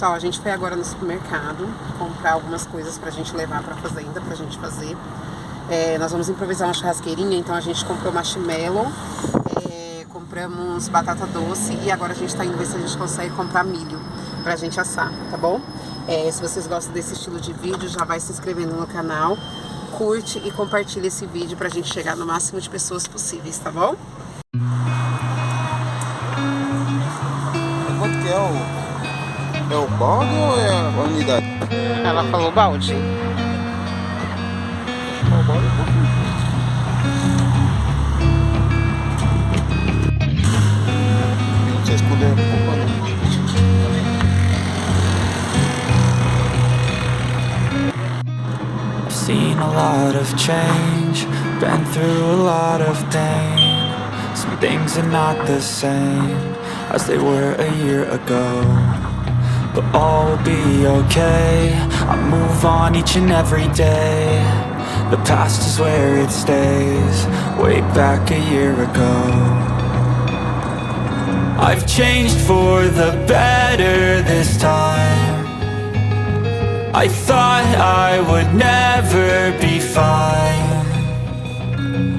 pessoal, a gente foi agora no supermercado comprar algumas coisas pra gente levar pra fazenda, pra gente fazer. Nós vamos improvisar uma churrasqueirinha, então a gente comprou marshmallow, compramos batata doce e agora a gente tá indo ver se a gente consegue comprar milho pra gente assar, tá bom? Se vocês gostam desse estilo de vídeo, já vai se inscrevendo no canal, curte e compartilha esse vídeo pra gente chegar no máximo de pessoas possíveis, tá bom? Quanto que é o balde ou é a unidade? Ela falou balde. O balde tá aqui. Não sei escolher um pouco. I've seen a lot of change, been through a lot of pain. Some things are not the same as they were a year ago, but all will be okay. I move on each and every day. The past is where it stays, way back a year ago. I've changed for the better this time. I thought I would never be fine.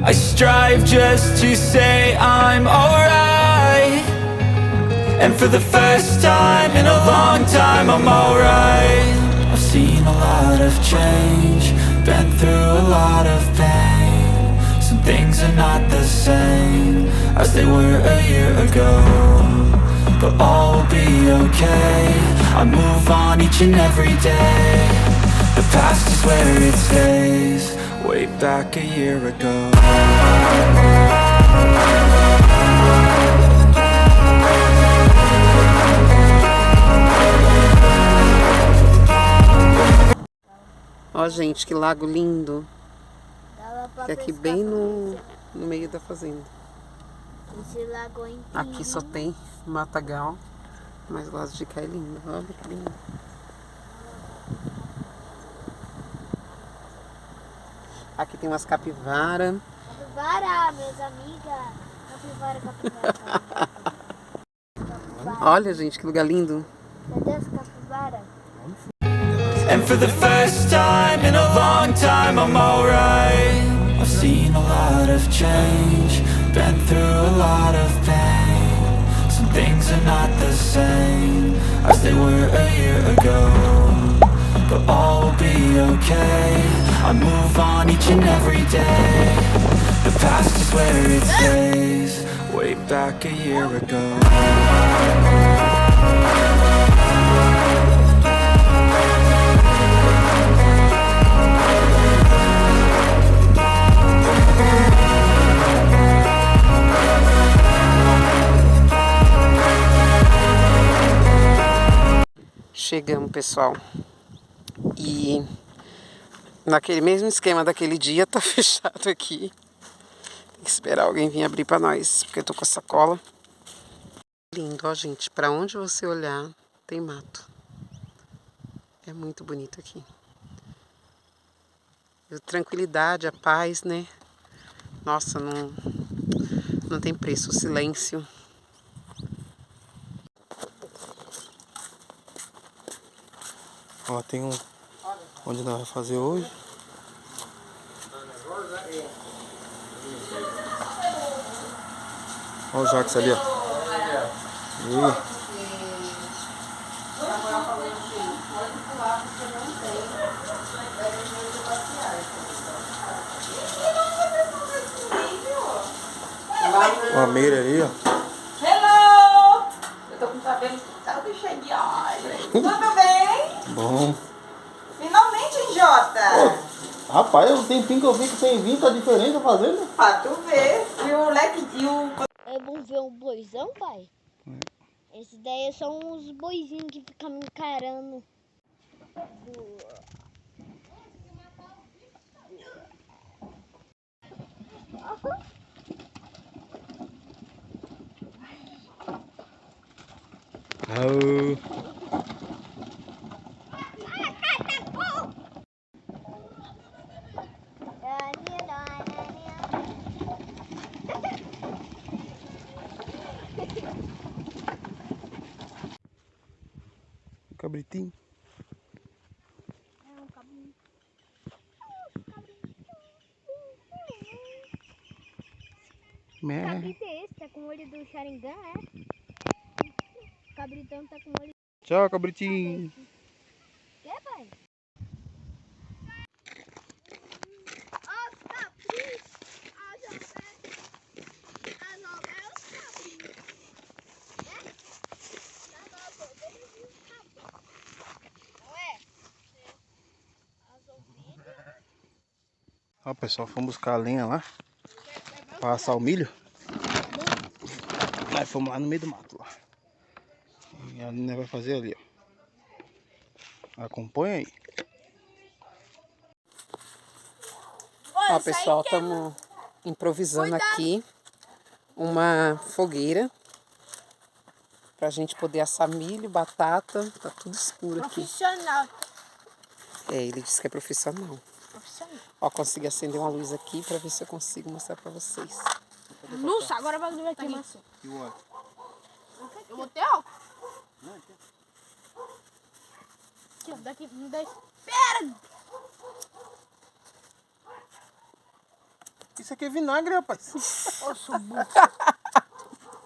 I strive just to say I'm alright, and for the first time in a long time I'm alright. I've seen a lot of change, been through a lot of pain. Some things are not the same as they were a year ago, but all will be okay. I move on each and every day. The past is where it stays, way back a year ago. Ó, gente, que lago lindo. Fica aqui bem no meio da fazenda. Esse lago é Aqui só tem matagal, mas o lado de cá é lindo. Olha que lindo. Aqui tem umas capivara. Capivara, meus amigas. Capivara. Olha, gente, que lugar lindo. Cadê as capivaras? And for the first time in a long time I'm alright. I've seen a lot of change, been through a lot of pain. Some things are not the same as they were a year ago, but all will be okay. I move on each and every day. The past is where it stays, way back a year ago. Chegamos, pessoal. E naquele mesmo esquema daquele dia, tá fechado aqui. Tem que esperar alguém vir abrir pra nós, porque eu tô com a sacola. Lindo, ó, gente. Pra onde você olhar, tem mato. É muito bonito aqui. E a tranquilidade, a paz, né? Nossa, não tem preço. O silêncio. Ó, tem onde nós vamos fazer hoje. Ó o Jax ali, ó. Ó a Meira ali, ó. Hello! Eu tô com o cabelo todo cheio de óleo. Tudo bem? Bom. Finalmente, hein, Jota? Rapaz, o tempinho que eu fico sem vir, tá diferente a fazenda. Pra tu ver. E o leque e o... É bom ver um boizão, pai? Esse daí são uns boizinhos que ficam me encarando. cabritinho. É um cabrito. Mé. Cabrito é esse? Tá com o olho do Sharingan, é? Cabritão tá com o olho... Tchau, cabritinho. Quer, pai? Os cabritos, as ovelhas, os cabritos. É? As ovelhas e os cabritos. Não é? As ovelhas. Ó, pessoal, fomos buscar a lenha lá pra assar o milho. Nós fomos lá no meio do mato lá. E a Nina vai fazer ali, ó. Acompanha aí. Ó, pessoal, estamos improvisando aqui uma fogueira pra gente poder assar milho, batata. Tá tudo escuro aqui. Profissional. É, ele disse que é profissional. Profissional. Ó, consegui acender uma luz aqui pra ver se eu consigo mostrar pra vocês. Nossa, agora vai ver aqui, Márcio. E o óleo? Eu botei álcool. Aqui, ó, daqui, me dá. Espera! Isso aqui é vinagre, rapaz. Ô, sou burro.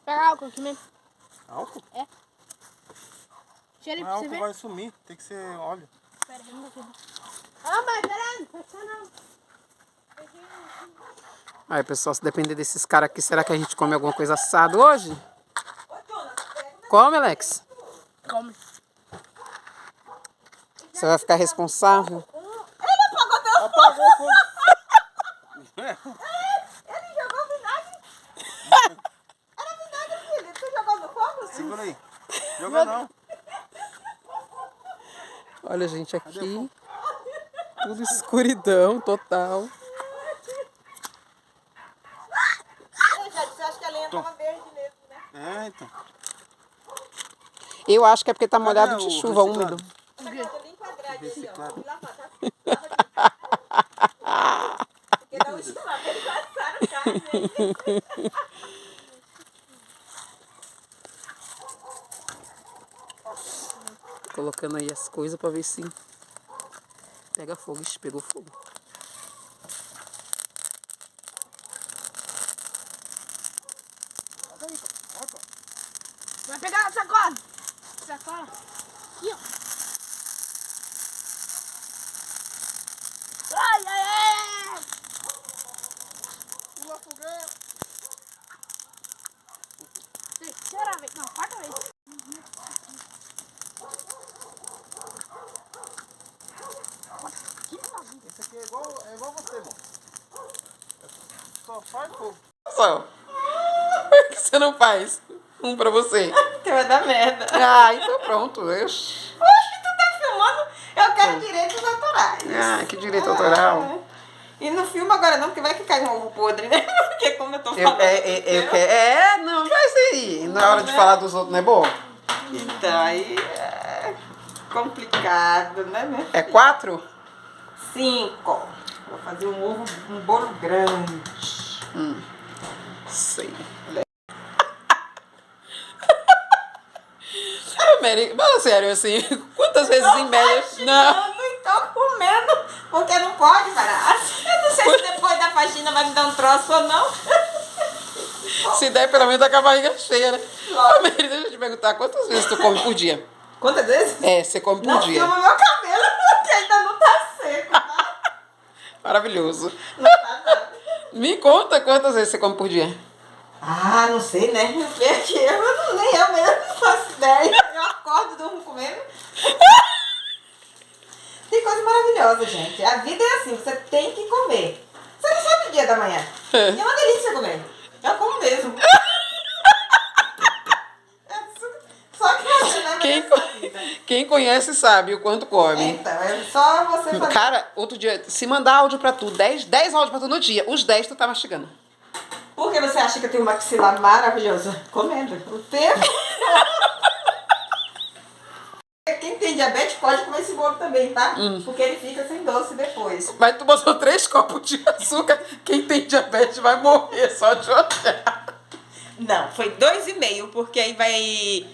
Pega álcool aqui mesmo. Álcool? Tira aí Mas pra você álcool ver. vai sumir, tem que ser óleo. Pera, vamos aqui. Ah, mas peraí, não fecha não. Aí, pessoal, se depender desses caras aqui, será que a gente come alguma coisa assada hoje? Come, Alex. Come. Você vai ficar responsável? Apagou o fogo. Ele jogou vinagre. Era vinagre, filho. Você jogou no fogo? Segura aí. Joga não. Olha, gente, aqui. Tudo escuridão total. Você acha que a lenha tava verde mesmo, né? É, então. Eu acho que é porque tá molhado Cadê de o chuva, reciclado? úmido. Ali enquadradinho, assim, ó. Reciclado. Lá pra cá. Porque da última vez passaram carne aí. Colocando aí as coisas pra ver se pega fogo. Ixi, pegou fogo. Vai pegar a sacola. Sacola. Aqui, ó. Ai, ai, ai. Pula fogueira. Terceira vez. Não, quarta vez. Esse aqui é igual você, irmão. Só faz fogo. Só. Por que você não faz um pra você? Porque vai dar merda. Ah, então pronto. Oxe, tu tá filmando? Eu quero direitos autorais. Ah, que direito autoral. E não filma agora não, porque vai que cai um ovo podre, né? Porque como eu tô falando. Não, vai ser. Na hora de falar dos outros, não é bom? Então, aí é complicado, né, minha filha? É 4? 5. Vou fazer um bolo grande. Sei. Mary, fala sério, assim, quantas vezes em média... Não. Não tô comendo, porque não pode parar. Eu não sei se depois da faxina vai me dar um troço ou não. Se der, pelo menos tá com a barriga cheia, né? Ô, Mary, deixa eu te perguntar, quantas vezes tu come por dia? Quantas vezes? É, você come por Não dia. filma meu cabelo, porque ainda não tá seco, tá? Maravilhoso. Não tá nada. Me conta quantas vezes você come por dia. Ah, não sei, né? Porque nem eu mesmo não faço ideia. Eu acordo, durmo comendo. Tem coisa maravilhosa, gente. A vida é assim, você tem que comer. Você não sabe o dia da manhã. E é uma delícia comer. Eu como mesmo. Só que você não é Quem conhece sabe o quanto come. Então, é só você fazer. Cara, outro dia, se mandar áudio pra tu, 10 áudios pra tu no dia, os 10 tu tá mastigando. Por que você acha que eu tenho uma maxilar maravilhosa? Comendo. O tempo. Quem tem diabetes pode comer esse bolo também, tá? Porque ele fica sem doce depois. Mas tu botou 3 copos de açúcar, quem tem diabetes vai morrer só de olhar. Não, foi 2,5, porque aí vai...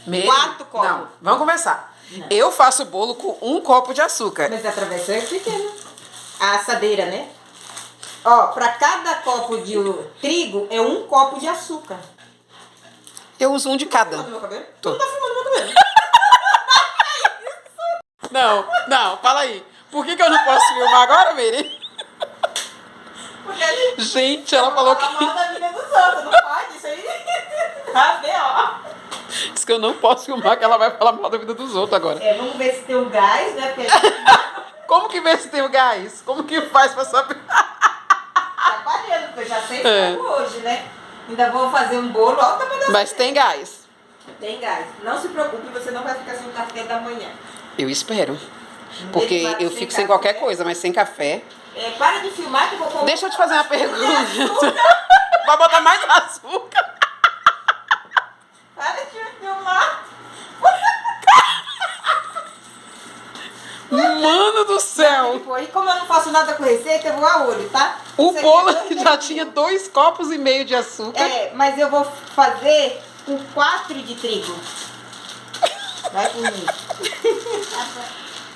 Meio? 4 copos. Não, vamos conversar. Não. Eu faço bolo com 1 copo de açúcar. Mas a travessa é pequena. A assadeira, né? Ó, pra cada copo de trigo é 1 copo de açúcar. Eu uso 1 de cada. Tá filmando meu cabelo? Tô. Tu não tá filmando meu cabelo. Não, fala aí. Por que eu não posso filmar agora, Miri? Porque ele... Gente, ela falou que... Fala mal da vida dos outros, não pode isso aí. Tá bem, ó. Diz que eu não posso filmar, que ela vai falar mal da vida dos outros agora. É, vamos ver se tem um gás, né? Porque Como que vê se tem o gás? Como que faz pra saber? tá parando, porque eu já sei como hoje, né? Ainda vou fazer um bolo, olha o tamanho da Mas tem gás. Tem gás. Não se preocupe, você não vai ficar sem o café da manhã. Eu espero. Porque Derivado eu sem fico sem café. qualquer coisa, mas sem café... É, para de filmar que eu vou comer. Deixa eu te fazer uma pergunta. Vai botar mais açúcar? Para de me filmar. Mano do céu! E como eu não faço nada com receita, eu vou a olho, tá? O Isso bolo aqui é já tinha 2,5 copos de açúcar. É, mas eu vou fazer com 4 de trigo. Vai por mim.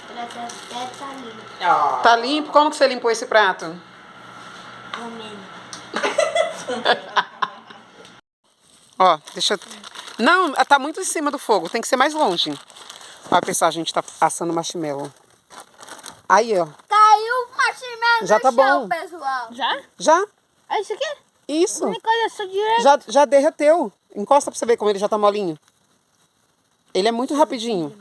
Tá limpo. Ó. Tá limpo? Como que você limpou esse prato? Comendo. Ó, deixa eu... Não, tá muito em cima do fogo. Tem que ser mais longe. Olha, pessoal, a gente tá assando marshmallow. Aí, ó. Caiu o marshmallow Já no tá chão, bom. pessoal. Já? Já? É isso aqui? Isso. Minha coisa só direto. Já derreteu. Encosta pra você ver como ele já tá molinho. Ele é muito rapidinho.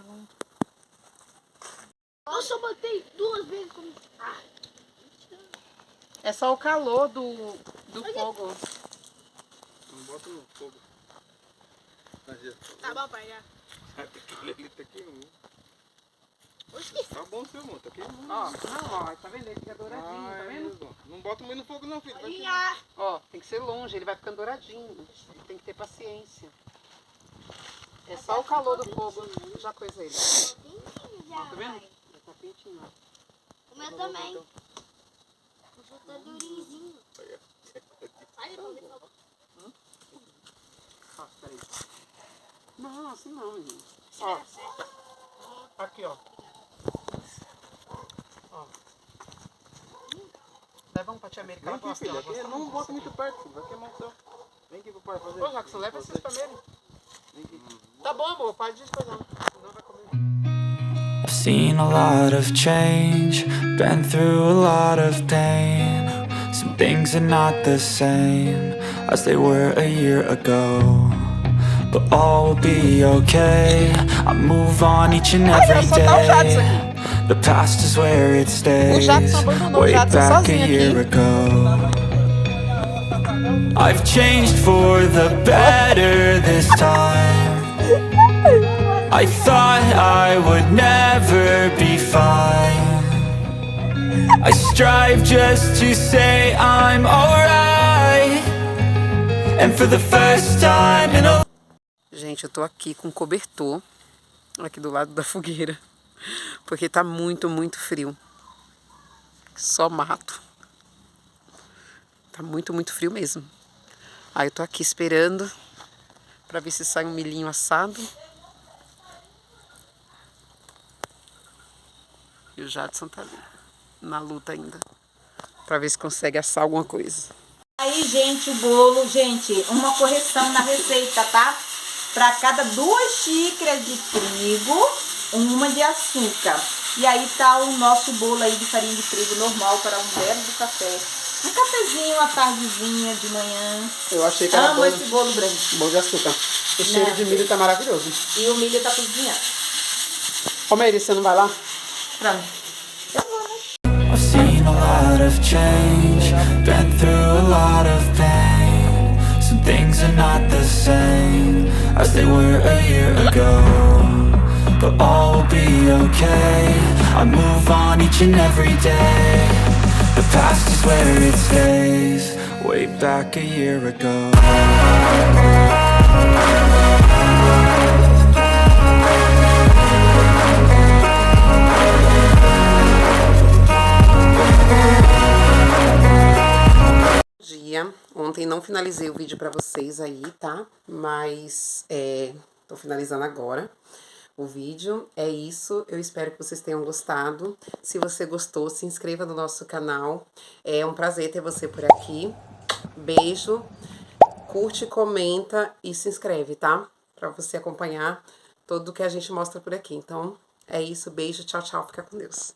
Eu só botei 2 vezes como... É só o calor do fogo. Não bota no fogo. Tá bom, pai, já. Ele tá queimando. Tá bom, seu amor, tá queimando. Ó, não, ó, tá vendo? Ele fica douradinho, tá vendo? Não bota muito no fogo não, filho. Vai queimar. Ó, tem que ser longe, ele vai ficando douradinho. Tem que ter paciência. É só o calor do fogo, já coisa ele. Tá vendo? Já tá quentinho, ó. O meu também. O meu tá durinho. Ó, peraí. Não, assim não, menino. Ó. Aqui, ó. Ó. Leva um pra tia América. Vem Ela aqui, gosta, filho. ela Aqui, gosta não muito bota disso muito perto, filho. Vai queimar o céu. Vem aqui pro pai fazer. aqui. Ô, Jackson, leva esses primeiro. Tá bom, amor. Pode descoisar. Senão vai comer. I've seen a lot of change, been through a lot of pain. Some things are not the same as they were a year ago, but all will be okay. I move on each and every day. The past is where it stays. Way back a year ago. I've changed for the better this time. I thought I would never be fine. I strive just to say I'm alright. And for the first time in a... Gente, eu tô aqui com cobertor. Aqui do lado da fogueira. Porque tá muito, muito frio. Só mato. Tá muito, muito frio mesmo. Aí eu tô aqui esperando pra ver se sai um milhinho assado. E o Jadson tá ali, na luta ainda. Pra ver se consegue assar alguma coisa. Aí, gente, o bolo, gente, uma correção na receita, tá? Para cada 2 xícaras de trigo, 1 de açúcar. E aí tá o nosso bolo aí de farinha de trigo normal para um belo do café. Um cafezinho, uma tardezinha de manhã. Eu achei que era Amo esse bolo branco. bolo de açúcar. O cheiro de milho tá maravilhoso. E o milho tá cozinhando. Ô, Meire, você não vai lá? Pronto. I've seen a lot of change, been through a lot of pain. Some things are not the same as they were a year ago, but all will be okay. I move on each and every day. The past is where it stays. Way back a year ago. Ontem não finalizei o vídeo pra vocês aí, tá? Mas tô finalizando agora. o vídeo. É isso, eu espero que vocês tenham gostado. Se você gostou, se inscreva no nosso canal. É um prazer ter você por aqui. Beijo, curte, comenta e se inscreve, tá? Pra você acompanhar tudo que a gente mostra por aqui. Então, é isso, beijo, tchau, tchau, fica com Deus.